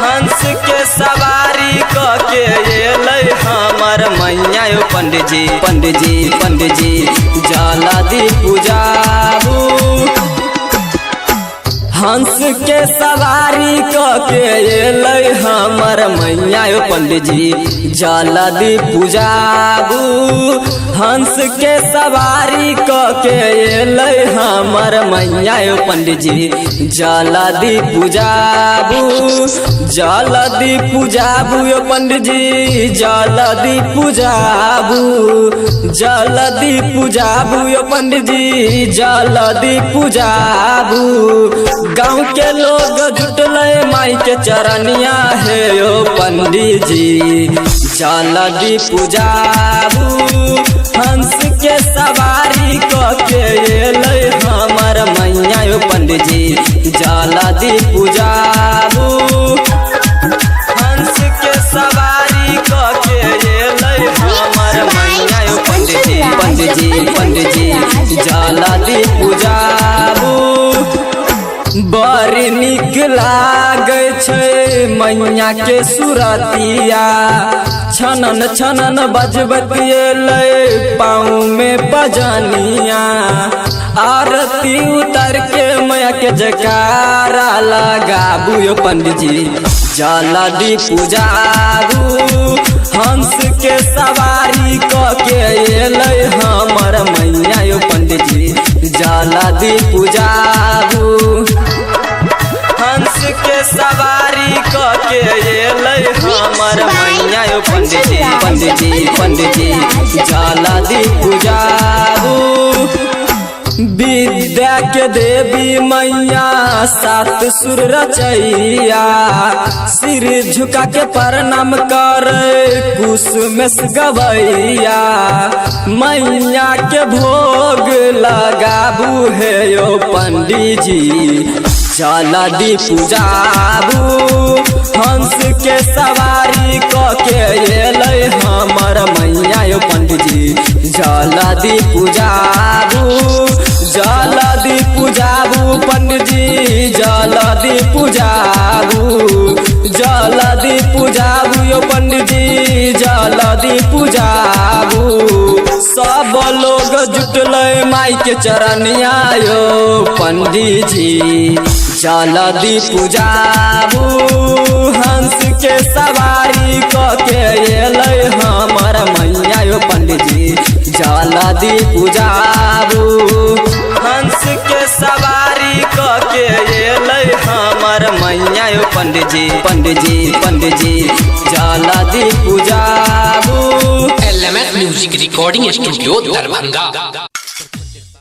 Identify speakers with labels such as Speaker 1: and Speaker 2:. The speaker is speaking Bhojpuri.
Speaker 1: हंस के सवारी के एलै हमर मैया पंडित जी पंडित जी पंडित जी जाला दी पूजाबू। हंस के सवारी के एलै हमर मैया पंडित जी जाला दी पूजाबू। हंस के सवारी के एलै हमर मैया पंडित जी जाला दी पूजाबू। जाला दी पूजाबू पंडित जी जाला दी पूजाबू। जाला दी पूजाबू पंडित जी जाला दी पूजाबू। गाँव के लोग जुटले माई के चरनिया है ओ पंडित जी जाला दी पूजाबू। हंस के सवारी के एलै हमर मैया पंडित जी जाला दी पूजाबू। हंस के सवारी के एलै हमर मैया पंडित जी पंडित जी पंडित जी जाला दी पूजाबू। बड़ी निक लागे छै मैया के सुरतिया छनन छनन बजबतिये पाँव में बजनिया। आरती उतर के मैया के जयकारा लगाबू पंडित जी जाला दी पूजाबू। हंस के सवारी के एलै हमर मैया पंडित जी जाला दी पूजाबू। हंस के सवारी के एलै हमर मैया पंडित जी पंडित जी पंडित जी जाला दी पूजाबू। विद्या के देवी मैया सात सुर रचैया सिर झुका के प्रणाम कर कुसुम गवैया। मैया के भोग लगाबू है यो पंडित जी जाला दी पूजाबू। हंस के सवारी के एलै हमर मैया पंडित जी जाला दी पूजाबू। जाला दी पूजाबू पंडित जी जाला दी पूजाबू। जाला दी पूजाबू यो पंडित जी जाला दी पूजाबू। सब लोग जुटले माई के चरनिया यो पंडित जी जाला दी पूजाबू। हंस के सवारी के एलै हमर मैया पंडित जी जाला दी पूजाबू। हंस के सवारी के एलै हमर मैया पंडित जी पंडित जी पंडित जी जाला दी पूजाबू।
Speaker 2: LMS music recording studio Darbhanga.